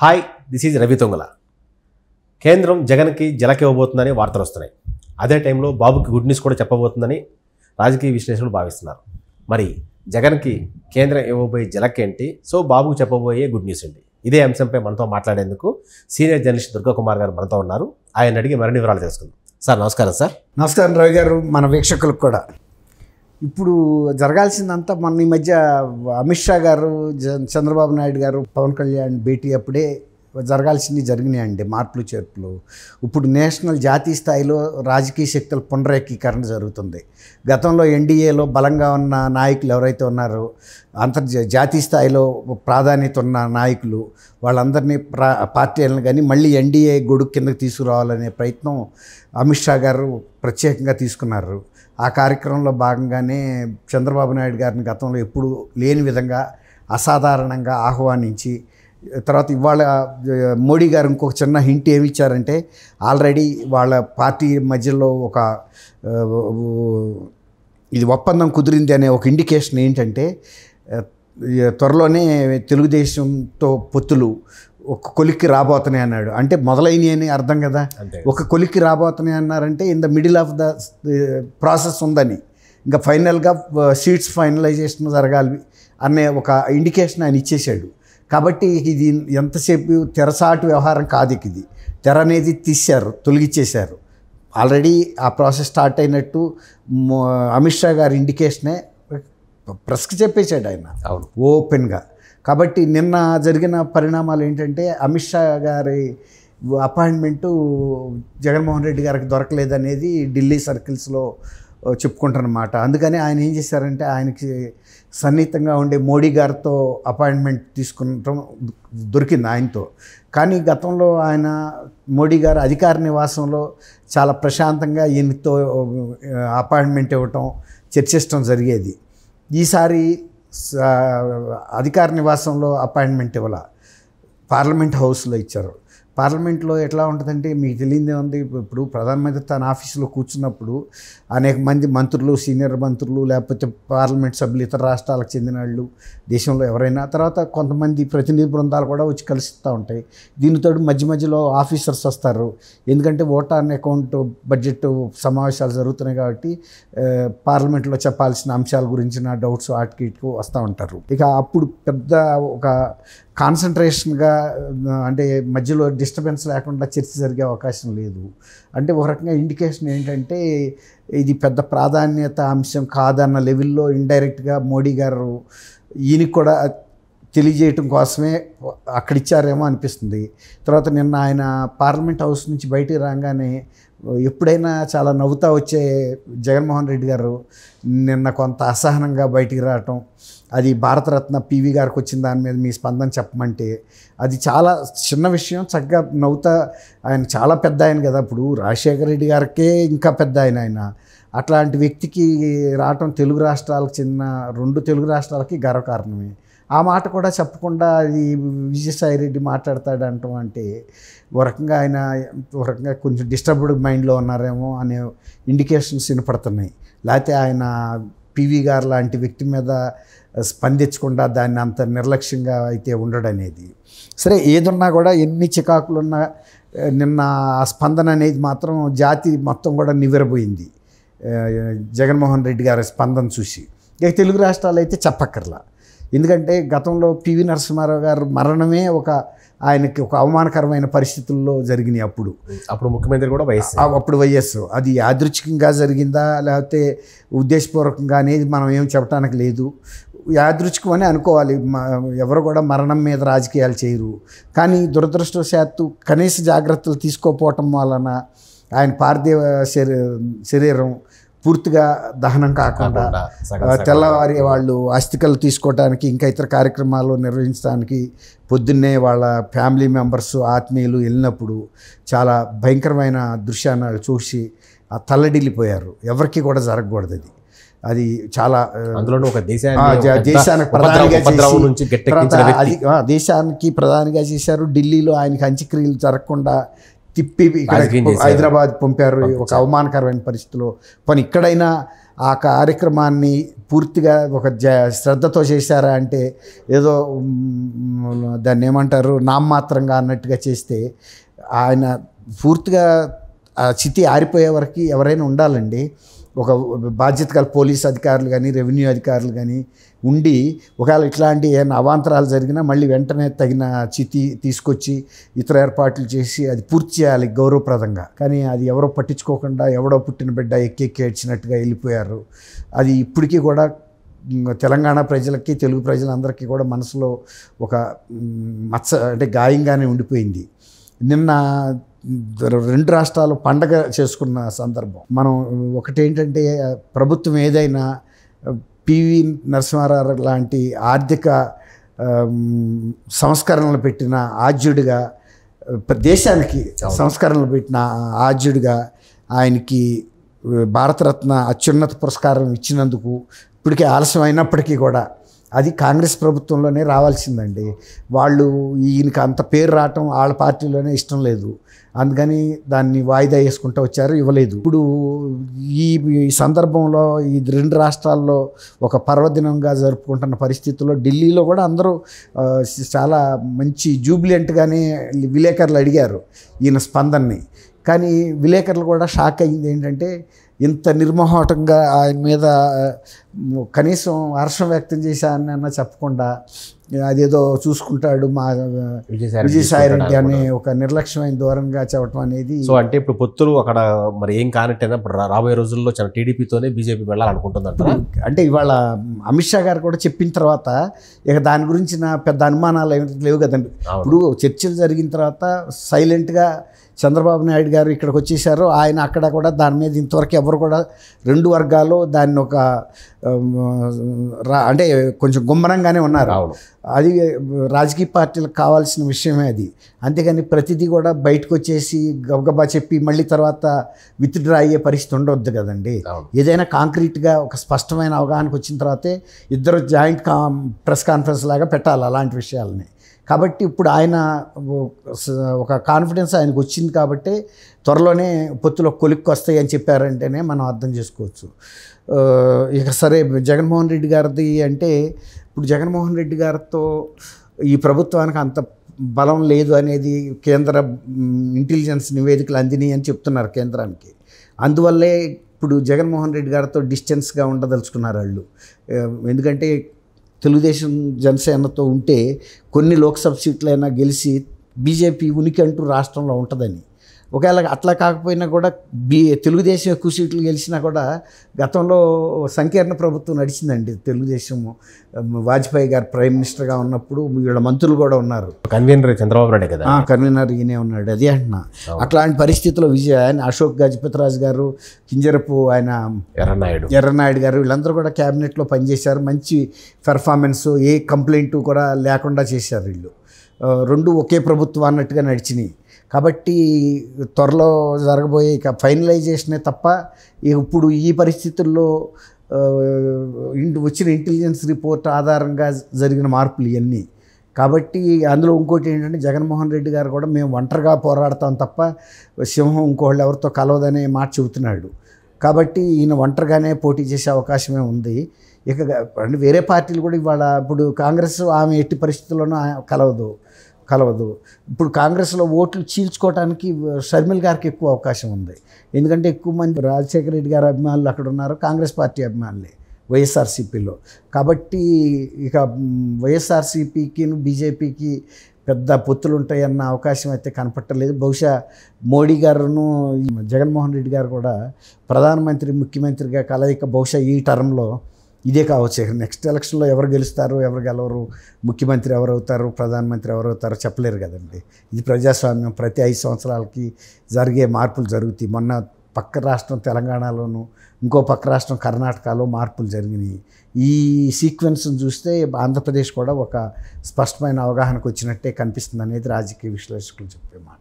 Hi, this is Ravi తొంగల. కేంద్రం జగన్కి జలకి ఇవ్వబోతుందని వార్తలు వస్తున్నాయి. అదే టైంలో బాబుకి గుడ్ న్యూస్ కూడా చెప్పబోతుందని రాజకీయ విశ్లేషకులు భావిస్తున్నారు. మరి జగన్కి కేంద్రం ఇవ్వబోయే జలకేంటి, సో బాబుకు చెప్పబోయే గుడ్ న్యూస్ ఏంటి? ఇదే అంశంపై మనతో మాట్లాడేందుకు సీనియర్ జర్నలిస్ట్ దుర్గా కుమార్ గారు మనతో ఉన్నారు. ఆయన అడిగి మరిన్ని వివరాలు తెలుసుకుందాం. సార్ నమస్కారం. సార్ నమస్కారం రవి గారు, మన వీక్షకులకు కూడా. ఇప్పుడు జరగాల్సిందంతా మన ఈ మధ్య అమిత్ షా గారు, చంద్రబాబు నాయుడు గారు, పవన్ కళ్యాణ్ భేటీ అప్పుడే జరగాల్సింది జరిగినాయండి, మార్పులు చేర్పులు. ఇప్పుడు నేషనల్ జాతీయ స్థాయిలో రాజకీయ శక్తుల పునరేకీకరణ జరుగుతుంది. గతంలో ఎన్డీఏలో బలంగా ఉన్న నాయకులు ఎవరైతే ఉన్నారో, జాతీయ స్థాయిలో ప్రాధాన్యత ఉన్న నాయకులు, వాళ్ళందరినీ పార్టీలను కానీ మళ్ళీ ఎన్డీఏ గొడుగు కిందకి తీసుకురావాలనే ప్రయత్నం అమిత్ షా గారు ప్రత్యేకంగా తీసుకున్నారు. ఆ కార్యక్రమంలో భాగంగానే చంద్రబాబు నాయుడు గారిని గతంలో ఎప్పుడు లేని విధంగా అసాధారణంగా ఆహ్వానించి, తర్వాత ఇవాళ మోడీ గారు ఇంకొక చిన్న హింట్ ఏమి ఇచ్చారంటే, ఆల్రెడీ వాళ్ళ పార్టీ మధ్యలో ఒక ఇది ఒప్పందం కుదిరింది అనే ఒక ఇండికేషన్ ఏంటంటే, త్వరలోనే తెలుగుదేశంతో పొత్తులు ఒక కొలిక్కి రాబోతున్నాయి అన్నాడు. అంటే మొదలైనవి అని అర్థం కదా. ఒక కొలిక్కి రాబోతున్నాయి అన్నారంటే in the middle of the process ఉందని, ఇంకా ఫైనల్గా సీట్స్ ఫైనలైజేషన్ జరగాలి అనే ఒక ఇండికేషన్ ఆయన ఇచ్చేశాడు. కాబట్టి ఇది ఎంతసేపు తెరసాటు వ్యవహారం కాదు. ఇది తెర అనేది తీశారు, తొలగిచ్చేశారు. ఆల్రెడీ ఆ ప్రాసెస్ స్టార్ట్ అయినట్టు అమిత్ షా గారి ఇండికేషనే ప్రెస్కి చెప్పేశాడు ఆయన ఓపెన్గా. కాబట్టి నిన్న జరిగిన పరిణామాలు ఏంటంటే, అమిత్ షా గారి అపాయింట్మెంటు జగన్మోహన్ రెడ్డి గారికి దొరకలేదనేది ఢిల్లీ సర్కిల్స్లో చెప్పుకుంటారన్నమాట. అందుకని ఆయన ఏం చేశారంటే, ఆయనకి సన్నిహితంగా ఉండే మోడీ గారితో అపాయింట్మెంట్ తీసుకుంటాం దొరికింది ఆయనతో. కానీ గతంలో ఆయన మోడీ గారు అధికార నివాసంలో చాలా ప్రశాంతంగా ఈయనతో అపాయింట్మెంట్ ఇవ్వటం, చర్చించడం జరిగేది. ఈసారి అధికార నివాసంలో అపాయింట్మెంట్ ఇవ్వాల, పార్లమెంట్ హౌస్లో ఇచ్చారు. పార్లమెంట్లో ఎట్లా ఉంటుందంటే, మీకు తెలియదే ఉంది, ఇప్పుడు ప్రధానమంత్రి తన ఆఫీసులో కూర్చున్నప్పుడు అనేక మంది మంత్రులు, సీనియర్ మంత్రులు, లేకపోతే పార్లమెంట్ సభ్యులు, ఇతర రాష్ట్రాలకు చెందిన వాళ్ళు, దేశంలో ఎవరైనా, తర్వాత కొంతమంది ప్రతినిధి బృందాలు కూడా వచ్చి కలుస్తూ ఉంటాయి. దీనితో మధ్య మధ్యలో ఆఫీసర్స్ వస్తారు. ఎందుకంటే ఓట్ ఆన్ అకౌంట్ బడ్జెట్ సమావేశాలు జరుగుతున్నాయి కాబట్టి పార్లమెంట్లో చెప్పాల్సిన అంశాల గురించిన డౌట్స్ వాటికి వస్తూ ఉంటారు. ఇక అప్పుడు పెద్ద ఒక కాన్సన్ట్రేషన్గా, అంటే మధ్యలో డిస్టర్బెన్స్ లేకుండా చర్చ జరిగే అవకాశం లేదు. అంటే ఒక రకంగా ఇండికేషన్ ఏంటంటే, ఇది పెద్ద ప్రాధాన్యత అంశం కాదన్న లెవెల్లో ఇండైరెక్ట్గా మోడీ గారు ఈయనకి కూడా తెలియజేయటం కోసమే అక్కడిచ్చారేమో అనిపిస్తుంది. తర్వాత నిన్న ఆయన పార్లమెంట్ హౌస్ నుంచి బయటికి రాగానే ఎప్పుడైనా చాలా నవ్వుతూ వచ్చే జగన్మోహన్ రెడ్డి గారు నిన్న కొంత అసహనంగా బయటికి రావటం, అది భారతరత్న పివి గారికి వచ్చిన దాని మీద మీ స్పందన చెప్పమంటే, అది చాలా చిన్న విషయం. చక్కగా నవ్వుతా, ఆయన చాలా పెద్ద ఆయన కదా, ఇప్పుడు రాజశేఖర రెడ్డి గారికే ఇంకా పెద్ద ఆయన. అట్లాంటి వ్యక్తికి రావటం తెలుగు రాష్ట్రాలకు చెందిన 2 తెలుగు రాష్ట్రాలకి గర్వకారణమే. ఆ మాట కూడా చెప్పకుండా అది విజయసాయి రెడ్డి మాట్లాడతాడు అంటాం అంటే, ఒక రకంగా కొంచెం డిస్టర్బ్డ్ మైండ్లో ఉన్నారేమో అనే ఇండికేషన్స్ వినపడుతున్నాయి. లేకపోతే ఆయన పివి గారు లాంటి వ్యక్తి మీద స్పందించకుండా దాన్ని అంత నిర్లక్ష్యంగా అయితే ఉండడనేది. సరే, ఏదున్నా కూడా ఎన్ని చికాకులున్నా నిన్న ఆ స్పందన అనేది మాత్రం జాతి మొత్తం కూడా నివ్వెరబోయింది జగన్మోహన్ రెడ్డి గారి స్పందన చూసి. ఇక తెలుగు రాష్ట్రాలు అయితే చెప్పక్కర్లా. ఎందుకంటే గతంలో పివి నరసింహారావు గారు మరణమే ఆయనకి ఒక అవమానకరమైన పరిస్థితుల్లో జరిగినాయి. అప్పుడు ముఖ్యమంత్రి కూడా అప్పుడు వైఎస్. అది యాదృచ్ఛికంగా జరిగిందా లేకపోతే ఉద్దేశపూర్వకంగా అనేది మనం ఏం చెప్పడానికి లేదు. యాదృచ్ఛికం అని అనుకోవాలి. ఎవరు కూడా మరణం మీద రాజకీయాలు చేయరు. కానీ దురదృష్టవశాత్తు కనీస జాగ్రత్తలు తీసుకోకపోవటం వలన ఆయన పార్థివ శరీరం పూర్తిగా దహనం కాకుండా తెల్లవారి వాళ్ళు అస్థికలు తీసుకోవడానికి, ఇంకా ఇతర కార్యక్రమాలు నిర్వహించడానికి పొద్దున్నే వాళ్ళ ఫ్యామిలీ మెంబర్స్, ఆత్మీయులు వెళ్ళినప్పుడు చాలా భయంకరమైన దృశ్యాన్ని చూసి తల్లడిల్లిపోయారు. ఎవరికి కూడా జరగకూడదు. అది చాలా దేశానికి ప్రధానిగా చేశారు. ఢిల్లీలో ఆయనకి అంత్యక్రియలు జరగకుండా తిప్పి హైదరాబాద్ పంపారు. ఒక అవమానకరమైన పరిస్థితిలో. పని ఇక్కడైనా ఆ కార్యక్రమాన్ని పూర్తిగా ఒక శ్రద్ధతో చేశారా అంటే ఏదో దాన్ని ఏమంటారు నామమాత్రంగా అన్నట్టుగా చేస్తే ఆయన పూర్తిగా ఆ చితి ఆరిపోయే వరకు ఎవరైనా ఉండాలండి. ఒక బాధ్యత గల పోలీస్ అధికారులు కానీ రెవెన్యూ అధికారులు కానీ ఉండి ఒకవేళ ఇట్లాంటి ఏమైనా అవాంతరాలు జరిగినా మళ్ళీ వెంటనే తగిన చితి తీసుకొచ్చి ఇతర ఏర్పాట్లు చేసి అది పూర్తి చేయాలి గౌరవప్రదంగా. కానీ అది ఎవరో పట్టించుకోకుండా ఎవడో పుట్టిన బిడ్డ ఎక్కి ఏడ్చినట్టుగా వెళ్ళిపోయారు. అది ఇప్పటికీ కూడా తెలంగాణ ప్రజలకి తెలుగు ప్రజలందరికీ కూడా మనసులో ఒక మచ్చ అంటే గాయంగానే ఉండిపోయింది. నిన్న 2 రాష్ట్రాలు పండగ చేసుకున్న సందర్భం. మనం ఒకటేంటంటే ప్రభుత్వం ఏదైనా పివి నరసింహారావు లాంటి ఆర్థిక సంస్కరణలు పెట్టిన ఆద్యుడిగా, దేశానికి సంస్కరణలు పెట్టిన ఆద్యుడిగా ఆయనకి భారతరత్న అత్యున్నత పురస్కారం ఇచ్చినందుకు ఇప్పటికే ఆలస్యం అయినప్పటికీ కూడా అది కాంగ్రెస్ ప్రభుత్వంలోనే రావాల్సిందండి. వాళ్ళు ఈయనకి అంత పేరు రావటం వాళ్ళ పార్టీలోనే ఇష్టం లేదు, అందుకని దాన్ని వాయిదా వేసుకుంటూ వచ్చారు, ఇవ్వలేదు. ఇప్పుడు ఈ సందర్భంలో ఈ 2 రాష్ట్రాల్లో ఒక పర్వదినంగా జరుపుకుంటున్న పరిస్థితుల్లో ఢిల్లీలో కూడా అందరూ చాలా మంచి జూబిలెంట్గానే విలేకరులు అడిగారు ఈయన స్పందనని. కానీ విలేకరులు కూడా షాక్ అయింది ఏంటంటే ఇంత నిర్మోహటంగా ఆయన మీద కనీసం హర్షం వ్యక్తం చేశానన్న చెప్పకుండా అదేదో చూసుకుంటాడు మా విజయసాయి రెడ్డి అనే ఒక నిర్లక్ష్యమైన దూరంగా చెప్పడం అనేది. సో అంటే ఇప్పుడు పొత్తులు అక్కడ మరి ఏం కానట్టేనా ఇప్పుడు రాబోయే రోజుల్లో చాలా టీడీపీతోనే బీజేపీ వెళ్ళాలనుకుంటుందంట. అంటే ఇవాళ అమిత్ షా గారు కూడా చెప్పిన తర్వాత ఇక దాని గురించి నా పెద్ద అనుమానాలు ఏమి లేవు కదండి. ఇప్పుడు చర్చలు జరిగిన తర్వాత సైలెంట్గా చంద్రబాబు నాయుడు గారు ఇక్కడికి వచ్చేసారు. ఆయన అక్కడ కూడా దాని మీద ఇంతవరకు ఎవరు కూడా 2 వర్గాలు దాన్ని ఒక అంటే కొంచెం గుమ్మరంగానే ఉన్నారు. అది రాజకీయ పార్టీలకు కావాల్సిన విషయమే అది. అంతేగాని ప్రతిదీ కూడా బయటకు వచ్చేసి గబగబా చెప్పి మళ్ళీ తర్వాత విత్డ్రా అయ్యే పరిస్థితి ఉండవద్దు కదండి. ఏదైనా కాంక్రీట్గా ఒక స్పష్టమైన అవగాహనకు వచ్చిన తర్వాతే ఇద్దరు జాయింట్ ప్రెస్ కాన్ఫరెన్స్ లాగా పెట్టాలి అలాంటి విషయాలని. కాబట్టి ఇప్పుడు ఆయన ఒక కాన్ఫిడెన్స్ ఆయనకు వచ్చింది కాబట్టి త్వరలోనే పొత్తులో కొలిక్కి వస్తాయి అని చెప్పారంటేనే మనం అర్థం చేసుకోవచ్చు. ఇక సరే జగన్మోహన్ రెడ్డి గారిది అంటే ఇప్పుడు జగన్మోహన్ రెడ్డి గారితో ఈ ప్రభుత్వానికి అంత బలం లేదు అనేది కేంద్ర ఇంటెలిజెన్స్ నివేదికలు అందినాయి అని చెప్తున్నారు కేంద్రానికి. అందువల్లే ఇప్పుడు జగన్మోహన్ రెడ్డి గారితో డిస్టెన్స్గా ఉండదలుచుకున్నారు వాళ్ళు. ఎందుకంటే తెలుగుదేశం జనసేనతో ఉంటే కొన్ని లోక్సభ సీట్లైనా గెలిచి బీజేపీ ఉనికి అంటూ రాష్ట్రంలో ఉంటుందని. ఒకవేళ అట్లా కాకపోయినా కూడా తెలుగుదేశం ఎక్కువ సీట్లు గెలిచినా కూడా గతంలో సంకీర్ణ ప్రభుత్వం నడిచిందండి. తెలుగుదేశం వాజ్పేయి గారు ప్రైమ్ మినిస్టర్గా ఉన్నప్పుడు వీళ్ళ మంత్రులు కూడా ఉన్నారు. కన్వీనర్ చంద్రబాబు నాయుడు కదా, కన్వీనర్ ఈయనే ఉన్నాడు. అదే అంటున్నా. అట్లాంటి పరిస్థితుల్లో ఆయన అశోక్ గజపతిరాజు గారు, కింజరపు ఆయన ఎర్రనాయుడు గారు వీళ్ళందరూ కూడా క్యాబినెట్లో పనిచేశారు. మంచి పెర్ఫార్మెన్స్, ఏ కంప్లైంట్ కూడా లేకుండా చేశారు వీళ్ళు. 2 ఒకే ప్రభుత్వం అన్నట్టుగా నడిచినాయి. కాబట్టి త్వరలో జరగబోయే ఇక ఫైనలైజేషనే తప్ప ఇప్పుడు ఈ పరిస్థితుల్లో వచ్చిన ఇంటెలిజెన్స్ రిపోర్ట్ ఆధారంగా జరిగిన మార్పులు ఇవన్నీ. కాబట్టి అందులో ఇంకోటి ఏంటంటే జగన్మోహన్ రెడ్డి గారు కూడా మేము ఒంటరిగా పోరాడతాం తప్ప సింహం ఇంకోళ్ళు ఎవరితో కలవదనే మాట చెబుతున్నాడు. కాబట్టి ఈయన ఒంటరిగానే పోటీ చేసే అవకాశమే ఉంది. ఇక అంటే వేరే పార్టీలు కూడా ఇవాళ ఇప్పుడు కాంగ్రెస్ ఆమె ఎట్టి పరిస్థితుల్లోనూ కలవదు. ఇప్పుడు కాంగ్రెస్లో ఓట్లు చీల్చుకోవడానికి షర్మిల్ గారికి ఎక్కువ అవకాశం ఉంది. ఎందుకంటే ఎక్కువ మంది రాజశేఖర రెడ్డి గారి అభిమానులు అక్కడ ఉన్నారు, కాంగ్రెస్ పార్టీ అభిమానులే వైఎస్ఆర్సీపీలో. కాబట్టి ఇక వైఎస్ఆర్సీపీకి బీజేపీకి పెద్ద పొత్తులు ఉంటాయన్న అవకాశం అయితే కనపట్టలేదు. బహుశా మోడీ గారును జగన్మోహన్ రెడ్డి గారు కూడా ప్రధానమంత్రి ముఖ్యమంత్రిగా కలయిక బహుశా ఈ టర్మ్లో ఇదే కావచ్చు. నెక్స్ట్ ఎలక్షన్లో ఎవరు గెలుస్తారు, ఎవరు గెలవరు, ముఖ్యమంత్రి ఎవరవుతారు, ప్రధానమంత్రి ఎవరవుతారో చెప్పలేరు కదండి. ఇది ప్రజాస్వామ్యం. ప్రతి 5 సంవత్సరాలకి జరిగే మార్పులు జరుగుతాయి. మొన్న పక్క రాష్ట్రం తెలంగాణలోను, ఇంకో పక్క రాష్ట్రం కర్ణాటకలో మార్పులు జరిగినాయి. ఈ సీక్వెన్స్ని చూస్తే ఆంధ్రప్రదేశ్ కూడా ఒక స్పష్టమైన అవగాహనకు వచ్చినట్టే కనిపిస్తుంది అనేది రాజకీయ విశ్లేషకులు చెప్పే మాట.